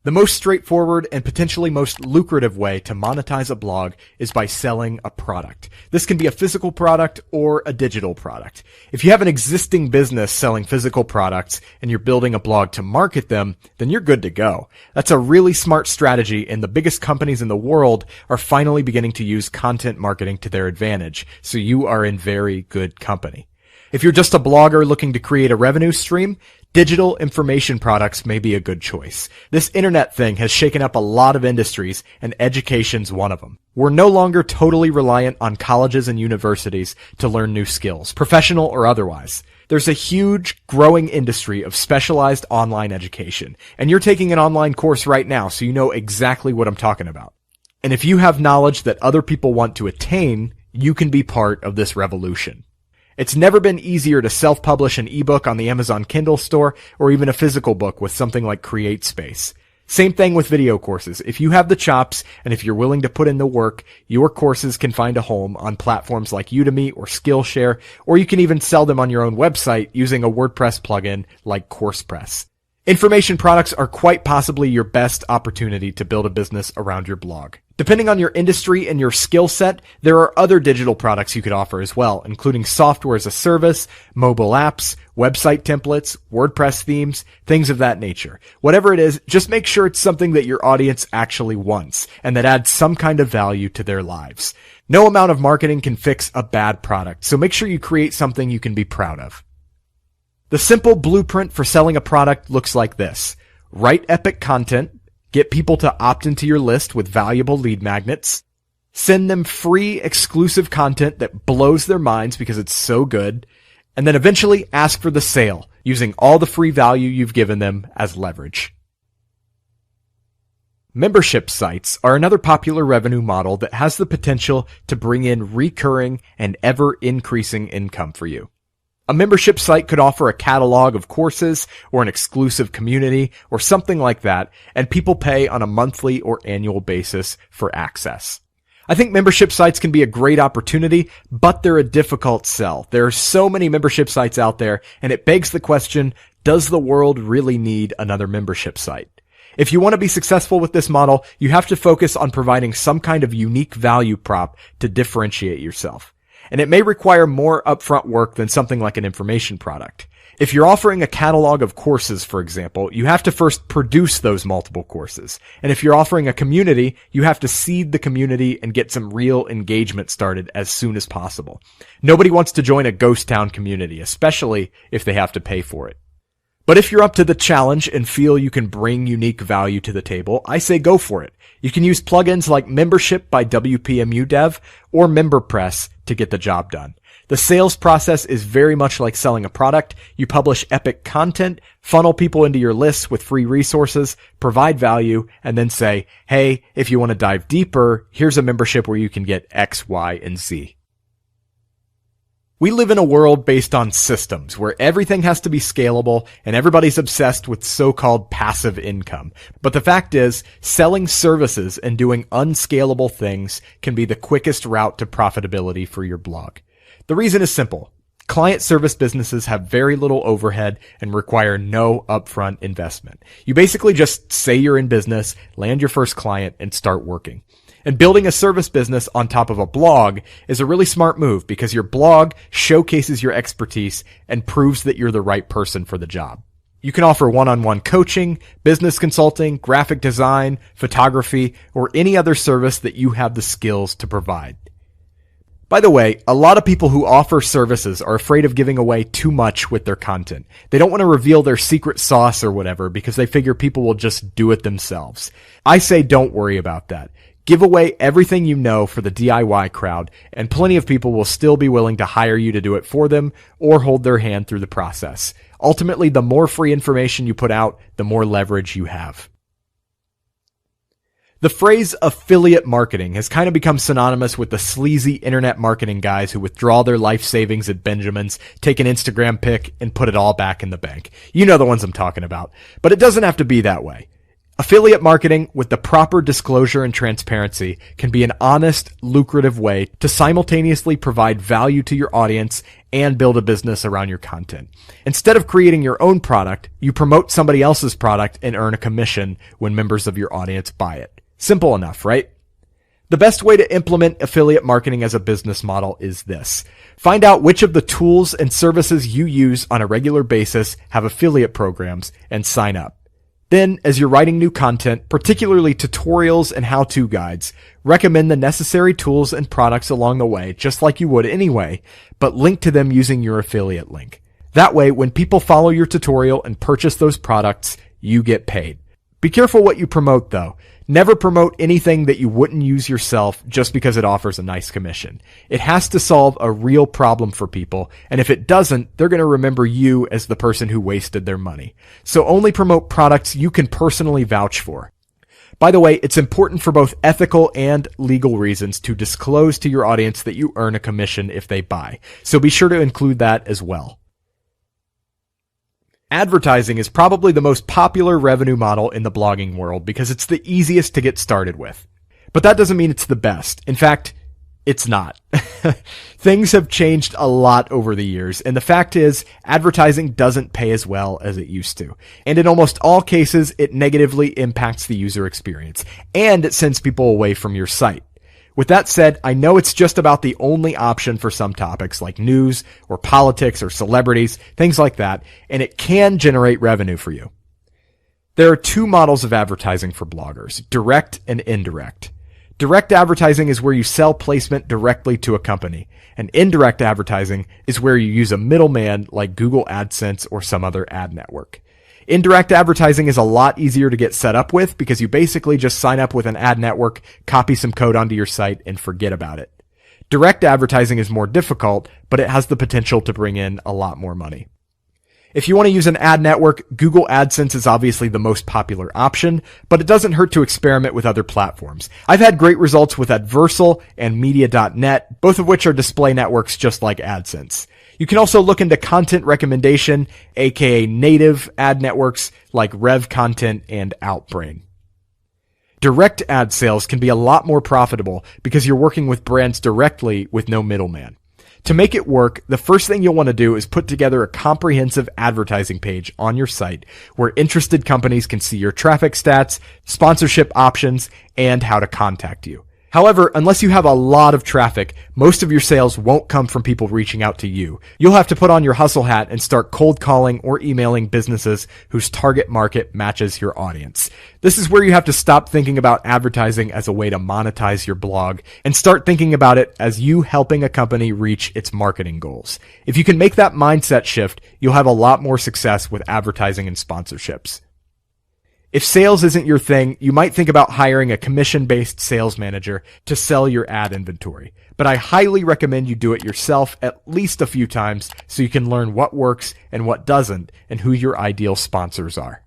The most straightforward and potentially most lucrative way to monetize a blog is by selling a product. This can be a physical product or a digital product. If you have an existing business selling physical products and you're building a blog to market them, then you're good to go. That's a really smart strategy, and the biggest companies in the world are finally beginning to use content marketing to their advantage, so you are in very good company. If you're just a blogger looking to create a revenue stream, digital information products may be a good choice. This internet thing has shaken up a lot of industries, and education's one of them. We're no longer totally reliant on colleges and universities to learn new skills, professional or otherwise. There's a huge, growing industry of specialized online education, and you're taking an online course right now, so you know exactly what I'm talking about. And if you have knowledge that other people want to attain, you can be part of this revolution. It's never been easier to self-publish an ebook on the Amazon Kindle store or even a physical book with something like CreateSpace. Same thing with video courses. If you have the chops and if you're willing to put in the work, your courses can find a home on platforms like Udemy or Skillshare, or you can even sell them on your own website using a WordPress plugin like CoursePress. Information products are quite possibly your best opportunity to build a business around your blog. Depending on your industry and your skill set, there are other digital products you could offer as well, including software as a service, mobile apps, website templates, WordPress themes, things of that nature. Whatever it is, just make sure it's something that your audience actually wants and that adds some kind of value to their lives. No amount of marketing can fix a bad product, so make sure you create something you can be proud of. The simple blueprint for selling a product looks like this. Write epic content, get people to opt into your list with valuable lead magnets, send them free exclusive content that blows their minds because it's so good, and then eventually ask for the sale using all the free value you've given them as leverage. Membership sites are another popular revenue model that has the potential to bring in recurring and ever-increasing income for you. A membership site could offer a catalog of courses or an exclusive community or something like that, and people pay on a monthly or annual basis for access. I think membership sites can be a great opportunity, but they're a difficult sell. There are so many membership sites out there, and it begs the question, does the world really need another membership site? If you want to be successful with this model, you have to focus on providing some kind of unique value prop to differentiate yourself. And it may require more upfront work than something like an information product. If you're offering a catalog of courses, for example, you have to first produce those multiple courses. And if you're offering a community, you have to seed the community and get some real engagement started as soon as possible. Nobody wants to join a ghost town community, especially if they have to pay for it. But if you're up to the challenge and feel you can bring unique value to the table, I say go for it. You can use plugins like Membership by WPMU Dev or MemberPress to get the job done. The sales process is very much like selling a product. You publish epic content, funnel people into your lists with free resources, provide value, and then say, hey, if you want to dive deeper, here's a membership where you can get X, Y, and Z. We live in a world based on systems where everything has to be scalable and everybody's obsessed with so-called passive income. But the fact is, selling services and doing unscalable things can be the quickest route to profitability for your blog. The reason is simple. Client service businesses have very little overhead and require no upfront investment. You basically just say you're in business, land your first client, and start working. And building a service business on top of a blog is a really smart move because your blog showcases your expertise and proves that you're the right person for the job. You can offer one-on-one coaching, business consulting, graphic design, photography, or any other service that you have the skills to provide. By the way, a lot of people who offer services are afraid of giving away too much with their content. They don't want to reveal their secret sauce or whatever because they figure people will just do it themselves. I say don't worry about that. Give away everything you know for the DIY crowd, and plenty of people will still be willing to hire you to do it for them or hold their hand through the process. Ultimately, the more free information you put out, the more leverage you have. The phrase affiliate marketing has kind of become synonymous with the sleazy internet marketing guys who withdraw their life savings at Benjamin's, take an Instagram pic, and put it all back in the bank. You know the ones I'm talking about. But it doesn't have to be that way. Affiliate marketing with the proper disclosure and transparency can be an honest, lucrative way to simultaneously provide value to your audience and build a business around your content. Instead of creating your own product, you promote somebody else's product and earn a commission when members of your audience buy it. Simple enough, right? The best way to implement affiliate marketing as a business model is this. Find out which of the tools and services you use on a regular basis have affiliate programs and sign up. Then, as you're writing new content, particularly tutorials and how-to guides, recommend the necessary tools and products along the way, just like you would anyway, but link to them using your affiliate link. That way, when people follow your tutorial and purchase those products, you get paid. Be careful what you promote, though. Never promote anything that you wouldn't use yourself just because it offers a nice commission. It has to solve a real problem for people, and if it doesn't, they're going to remember you as the person who wasted their money. So only promote products you can personally vouch for. By the way, it's important for both ethical and legal reasons to disclose to your audience that you earn a commission if they buy. So be sure to include that as well. Advertising is probably the most popular revenue model in the blogging world because it's the easiest to get started with. But that doesn't mean it's the best. In fact, it's not. Things have changed a lot over the years, and the fact is, advertising doesn't pay as well as it used to. And in almost all cases, it negatively impacts the user experience, and it sends people away from your site. With that said, I know it's just about the only option for some topics like news or politics or celebrities, things like that, and it can generate revenue for you. There are two models of advertising for bloggers, direct and indirect. Direct advertising is where you sell placement directly to a company, and indirect advertising is where you use a middleman like Google AdSense or some other ad network. Indirect advertising is a lot easier to get set up with because you basically just sign up with an ad network, copy some code onto your site, and forget about it. Direct advertising is more difficult, but it has the potential to bring in a lot more money. If you want to use an ad network, Google AdSense is obviously the most popular option, but it doesn't hurt to experiment with other platforms. I've had great results with Adversal and Media.net, both of which are display networks just like AdSense. You can also look into content recommendation, aka native ad networks like Rev Content and Outbrain. Direct ad sales can be a lot more profitable because you're working with brands directly with no middleman. To make it work, the first thing you'll want to do is put together a comprehensive advertising page on your site where interested companies can see your traffic stats, sponsorship options, and how to contact you. However, unless you have a lot of traffic, most of your sales won't come from people reaching out to you. You'll have to put on your hustle hat and start cold calling or emailing businesses whose target market matches your audience. This is where you have to stop thinking about advertising as a way to monetize your blog and start thinking about it as you helping a company reach its marketing goals. If you can make that mindset shift, you'll have a lot more success with advertising and sponsorships. If sales isn't your thing, you might think about hiring a commission-based sales manager to sell your ad inventory. But I highly recommend you do it yourself at least a few times so you can learn what works and what doesn't and who your ideal sponsors are.